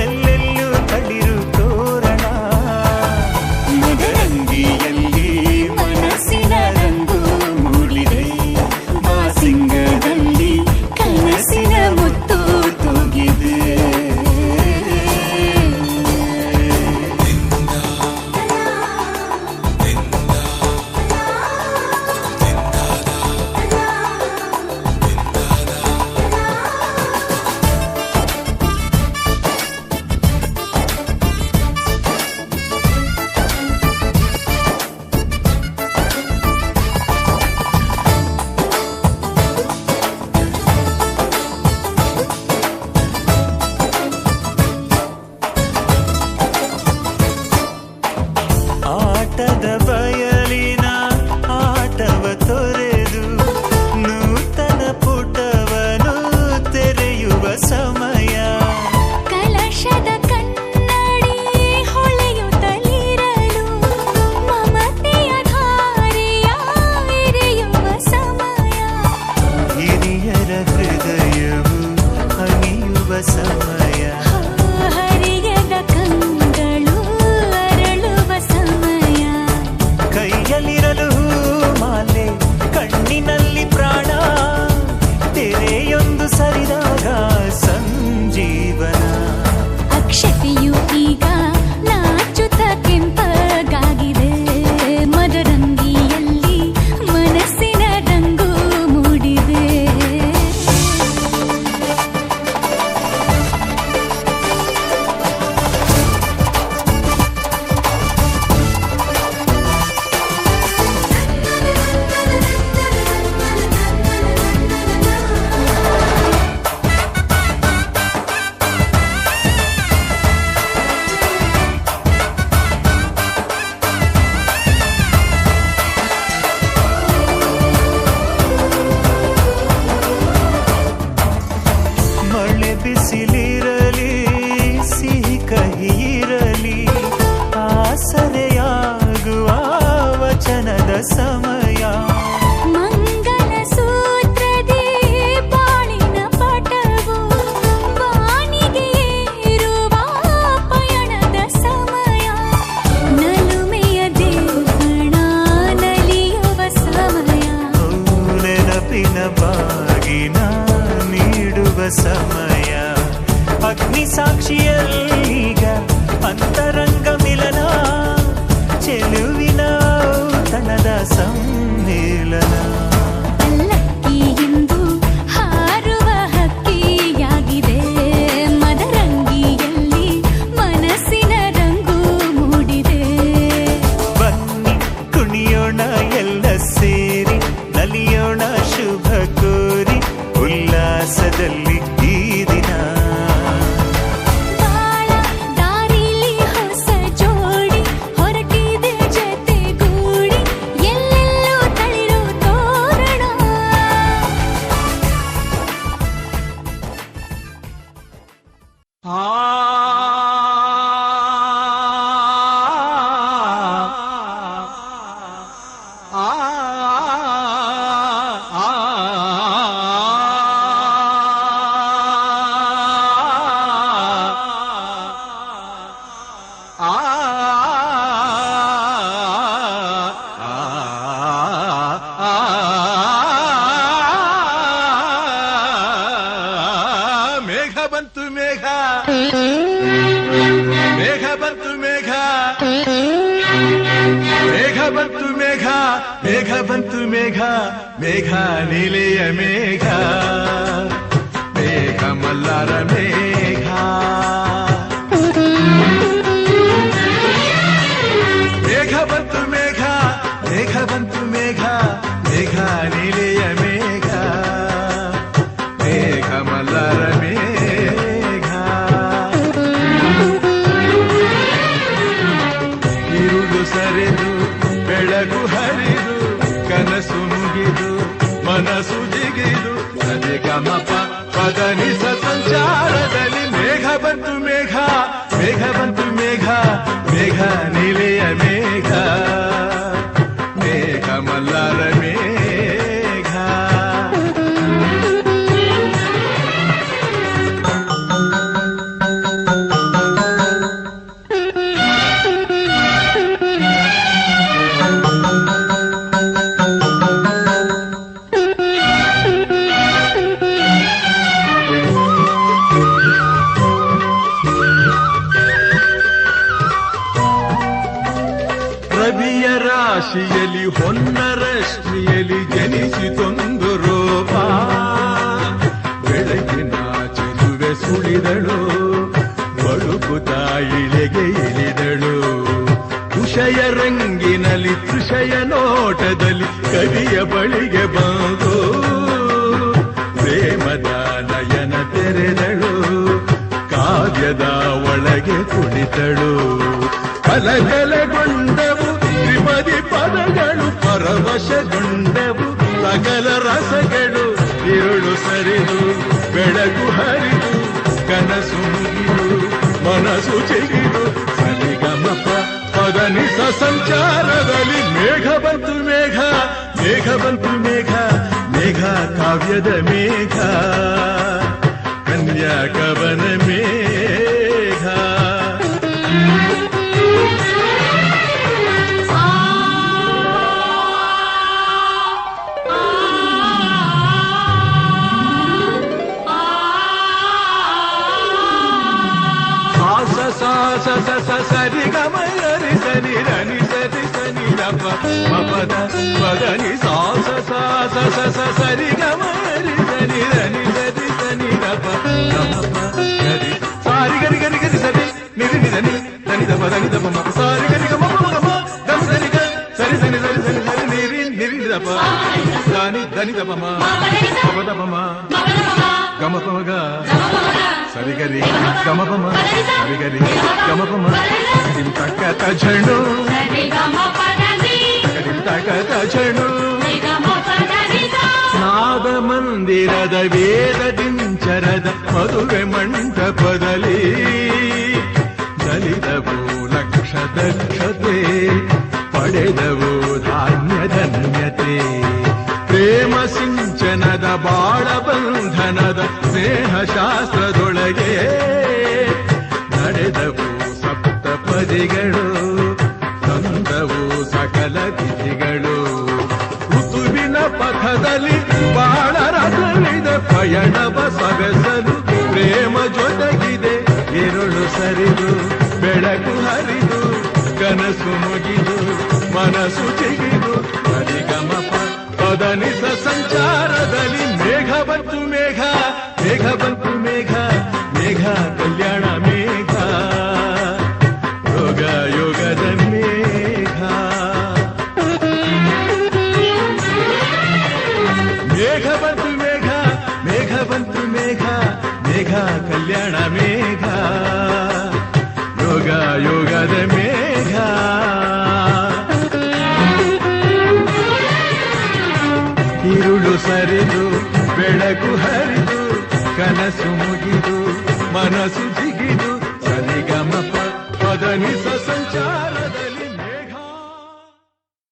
S7: ಎಲ್ಲೆಲ್ಲೂ ತಳಿರು ತೋರಣ ಮದರಂಗಿಯಲ್ಲಿ ಮನಸ್ಸಿನ ರಂಗು ಮೂಡಿದೆ ಬಾಸಿಂಗದಲ್ಲಿ ಕನಸಿನ ಮುತ್ತು ತೂಗಿದೆ ಆಟದ ಬಯಲಿನ ಆಟವ ತೊರೆದು ನೂತನ ಪುಟವನು ತೆರೆಯುವ ಸಮಯ
S4: ಕಲಶದ ಕನ್ನಡಿ ಹೊಳೆಯುತ್ತಲಿರಲು ಮಮತೆಯ ಧಾರೆಯ ಎರೆಯುವ ಸಮಯ
S7: ಹಿರಿಯರ ಹೃದಯವು ಹನಿಯುವ ಸಮಯ
S4: ಹರಿಯದ ಕಂಗಳು ಅರಳುವ ಸಮಯ
S7: ಕೈಯಲ್ಲಿರಲು ಮಾಲೆ ಕಣ್ಣಿನಲ್ಲಿ ಪ್ರಾಣ ತೆರೆಯೊಂದು ಸರಿದಾಗ ಸಂಜೀವನ
S4: ಅಕ್ಷತೆಯು ಈಗ ನಾಚುತ್ತ ಕೆಂಪಗಾಗಿದೆ ಮದರಂಗಿಯಲ್ಲಿ ಮನಸ್ಸಿನ ರಂಗು ಮೂಡಿದೆ
S7: ಮಳೆ ಬಿಸಿಲಿರಲಿ ಸಿಹಿ ಕಹಿ ಇರಲಿ ಆಸರೆಯಾಗುವ ವಚನದ ಸಮಯ
S4: ಮಂಗಲ ಸೂತ್ರದಿ ಬಾಳಿನ ಪಟವು ಬಾನಿಗೆ ಏರುವ ಪಯಣದ ಸಮಯ ನಲುಮೆಯ ದೇವಣ ನಲಿಯುವ ಸಮಯ
S7: ನೆನಪಿನ ಬಾಗಿನ ನೀಡುವ ಸಮಯ ಅಗ್ನಿ ಸಾಕ್ಷಿಯಲ್ಲೀಗ ಅಂತರಂಗ ಮಿಲನ ಚೆಲುವಿನ ತನದ ಸಮ್ಮೇಳನ
S4: ಅಲ್ಲಕ್ಕಿಯೆಂದು ಹಾರುವ ಹಕ್ಕಿಯಾಗಿದೆ ಮದರಂಗಿಯಲ್ಲಿ ಮನಸ್ಸಿನ ರಂಗು ಮೂಡಿದೆ
S7: ಬನ್ನಿ ಕುಣಿಯೋಣ ಎಲ್ಲ ಸೇರಿ ನಲಿಯೋಣ ಶುಭ ಕೋರಿ ಉಲ್ಲಾಸದಲ್ಲಿ ಈ ದಿನ
S4: ಬಾಳ ದಾರಿಲಿ ಹೊಸ ಜೋಡಿ ಹೊರಟಿದೆ ಜೊತೆಗೂಡಿ ಎಲ್ಲೆಲ್ಲೂ ತಳಿರು ತೋರಣ
S6: ಮೇಘ ಬಂತು ಮೇಘ ಮೇಘ ಬಂತು ಮೇಘ ಮೇಘ ಬಂತು ಮೇಘ ಮೇಘ ಬಂತು ಮೇಘ ಮೇಘ ನೀಲೆಯ ಮೇಘ ಮೇಘ ಮಲ್ಲರ ಮೇಘ ಮೇಘ ಬಂತು ಮೇಘ ಮೇಘ ಬಂತು ಮೇಘ ಮೇಘ ನೀಲೆಯ ಮೇಘ ಮೇಘ ಮಲ್ಲರ ಮೇಘ ಇರುಳು ಸರಿದು ಬೆಳಗು ಹರಿದು ಕನಸು ಮುಗಿದು ಮನಸ್ಸು ಜಿಗಿದು ಸದೆ ಗಮಪ ಪದನಿಸ ಸಂಚಾರದಲ್ಲಿ ಮೇಘ ಬಂತು ಮೇಘ ಮೇಘ ಬಂತು ಮೇಘ ಮೇಘ ನೀಲೆಯ ಮೇಘ ಮೇಘ ಮಲ್ಲರ ಮೇಘ ರಾಶಿಯಲ್ಲಿ ಹೊನ್ನರಶ್ಮಿಯಲ್ಲಿ ಜನಿಸಿತೊಂದು ರೂಪ ಬೆಳಗಿನ ಚೆಲುವೆ ಸುಳಿದಳು ಬಳುಕುತ್ತ ಇಳೆಗೆ ಇಳಿದಳು ಕುಶಯ ರಂಗಿನಲ್ಲಿ ತೃಷಯ ನೋಟದಲ್ಲಿ ಕವಿಯ ಬಳಿಗೆ ಬಂದು ಪ್ರೇಮದ ನಯನ ತೆರೆದಳು ಕಾವ್ಯದ ಒಳಗೆ ಕುಳಿತಳು ಕಲಕಲಗೊಂಡವು ತ್ರಿಪದಿ ಪದಗಳು ಪರವಶಗೊಂಡವು ಸಕಲ ರಸಗಳು ഇരുಳು ಸರಿದು ಬೆಳಕು ಹರಿದು ಕನಸು ಮುಗಿದು ಮನಸ್ಸು ಚಿಗಿದು ಸರಿಗಮಪ ಪದನಿಸ ಸಂಚಾರದಲ್ಲಿ ಮೇಘ ಬಂತು ಮೇಘ ಮೇಘ ಬಂತು ಮೇಘ ಮೇಘ ಕಾವ್ಯದ ಮೇಘ ಕನ್ಯಾ ಕವನ ಮೇಘ ಸರಿ ಗಮ ರಿ ಸರಿ ರನಿ ಸರಿ ಸನಿ ದಪ ಮಪದ ಪದನಿ ಸಾಸ ಸಾಸ ಸ ಸರಿ ಗಮ ರಿ ಸರಿ ರನಿ ಸರಿ ಸನಿ ದಪ ಗಮಪ ಗರಿ ಸಾರಿ ಗರಿ ಗರಿ ಗರಿ ಸರಿ ನಿರಿ ನಿಧನಿ ಧನಿ ದಪ ಧನಿ ದಪ ಮಪ ಸಾರಿ ಗರಿ ಗಮ ಗಮ ಗಮ ಸರಿ ಗ ಸರಿ ಸನಿ ಸರಿ ಸನಿ ಸರಿ ನಿರಿ ನಿರಿ ದಪ ಧನಿ ಧನಿ ದಪ ಮ ಮಪ ದಪ ಮ ಗಮ ಪ ಗ ಸರಿಗರಿ ಗಮಪಮ ಸರಿಗರಿ ಗಮಪಮ ತಕ್ಕತ ಝಣು ತಕ್ಕತ ಝಣು ನಾದ ಮಂದಿರದ ವೇದ ದಿಂಚರದ ಮದುವೆ ಮಂಟಪದಲ್ಲಿ ದಲಿತವು ಲಕ್ಷ ದಕ್ಷತೆ ಪಡೆದವು ಧಾನ್ಯ ಧನ್ಯತೆ ಪ್ರೇಮ ಸಿಂಚನದ ಬಾಳ ಬಂಧನದ ಸ್ನೇಹ ಶಾಸ್ತ್ರದೊಳಗೆ ನಡೆದವು ಸಪ್ತಪದಿಗಳು ತಂದವು ಸಕಲ ತಿಥಿಗಳು ಋತುವಿನ ಪಥದಲ್ಲಿ ಬಾಳ ರಥವಿದೆ ಪಯಣವ ಸವೆಸಲು ಪ್ರೇಮ ಜೊತೆಗಿದೆ ഇരുಳು ಸರಿದು ಬೆಳಕು ಹರಿದು ಕನಸು ಮುಗಿದು ಮನಸ್ಸು ಚಿಗಿದು ಸರಿಗಮಪ ಪದನಿಸ ಸಂಚಾರದಲ್ಲಿ ಮೇಘ ಬಂತು ಮೇಘ ಮೇಘ ಬಂತು ಮೇಘ ಮೇಘ ಕಲ್ಯಾಣ ಮೇಘ ಯೋಗ ಯೋಗದ ಮೇಘ ಮೇಘ ಬಂತು ಮೇಘ ಮೇಘ ಬಂತು ಮೇಘ ಮೇಘ ಕಲ್ಯಾಣ ಮೇಘ ಯೋಗ ಯೋಗದ ಮೇಘ ഇരുಳು ಸರಿದು ಬೆಳಕು ಹರಿದು ಕನಸು ಮುಗಿದು ಮನಸ್ಸು ಜಿಗಿದು ಸರಿಗಮಪ ಪದನಿಸ ಸಂಚಾರ